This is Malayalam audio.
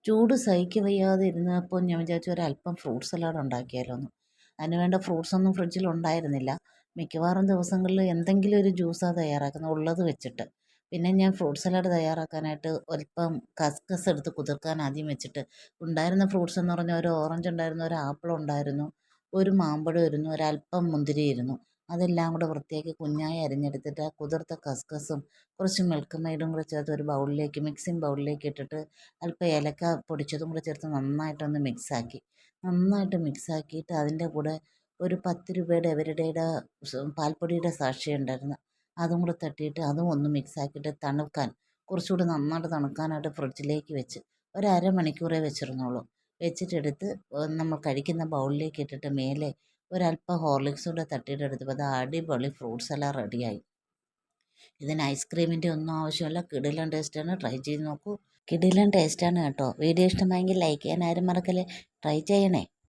ചൂട് സഹിക്ക വയ്യാതെ ഇരുന്നപ്പോൾ ഞാൻ വിചാരിച്ചു ഒരല്പം ഫ്രൂട്ട് സലാഡ് ഉണ്ടാക്കിയാലോ എന്ന്. അതിന് വേണ്ട ഫ്രൂട്ട്സൊന്നും ഫ്രിഡ്ജിൽ ഉണ്ടായിരുന്നില്ല. മിക്കവാറും ദിവസങ്ങളിൽ എന്തെങ്കിലും ഒരു ജ്യൂസാണ് തയ്യാറാക്കുന്നത് ഉള്ളത് വെച്ചിട്ട്. പിന്നെ ഞാൻ ഫ്രൂട്ട് സലാഡ് തയ്യാറാക്കാനായിട്ട് അല്പം കസ്കസ് എടുത്ത് കുതിർക്കാൻ ആദ്യം വെച്ചിട്ട്, ഉണ്ടായിരുന്ന ഫ്രൂട്ട്സ് എന്ന് പറഞ്ഞാൽ ഒരു ഓറഞ്ച് ഉണ്ടായിരുന്നു, ഒരു ആപ്പിൾ ഉണ്ടായിരുന്നു, ഒരു മാമ്പഴം ഇരുന്നു, ഒരല്പം മുന്തിരി ഇരുന്നു. അതെല്ലാം കൂടെ വൃത്തിയാക്കി കുഞ്ഞായി അരിഞ്ഞെടുത്തിട്ട് ആ കുതിർത്ത കസ്കസും കുറച്ച് മിൽക്ക് മെയ്ഡും കൂടെ ചേർത്ത് ഒരു ബൗളിലേക്ക്, മിക്സിംഗ് ബൗളിലേക്ക് ഇട്ടിട്ട് അല്പം ഏലക്ക പൊടിച്ചതും കൂടെ ചേർത്ത് നന്നായിട്ടൊന്ന് മിക്സാക്കി. നന്നായിട്ട് മിക്സാക്കിയിട്ട് അതിൻ്റെ കൂടെ ഒരു 10 രൂപയുടെ എവരിഡേയുടെ പാൽപ്പൊടിയുടെ സാഷെ ഉണ്ടായിരുന്നു. അതും കൂടെ തട്ടിയിട്ട് അതും ഒന്ന് മിക്സാക്കിയിട്ട് തണുക്കാൻ, കുറച്ചുകൂടി നന്നായിട്ട് തണുക്കാനായിട്ട് ഫ്രിഡ്ജിലേക്ക് വെച്ച് ഒരു അരമണിക്കൂറേ വെച്ചിരുന്നുള്ളൂ. വെച്ചിട്ടെടുത്ത് നമ്മൾ കഴിക്കുന്ന ബൗളിലേക്ക് ഇട്ടിട്ട് മേലെ ഒരല്പം ഹോർലിക്സ് കൂടെ തട്ടിയിട്ട് എടുത്തപ്പോൾ അത് അടിപൊളി ഫ്രൂട്ട് സലാഡ് റെഡിയായി. ഇതിന് ഐസ്ക്രീമിൻ്റെ ഒന്നും ആവശ്യമില്ല. കിടിലൻ ടേസ്റ്റാണ്. ട്രൈ ചെയ്ത് നോക്കൂ. കിടിലൻ ടേസ്റ്റാണ് കേട്ടോ. വീഡിയോ ഇഷ്ടമായെങ്കിൽ ലൈക്ക് ചെയ്യാൻ ആരും മറക്കല്ലേ. ട്രൈ ചെയ്യണേ.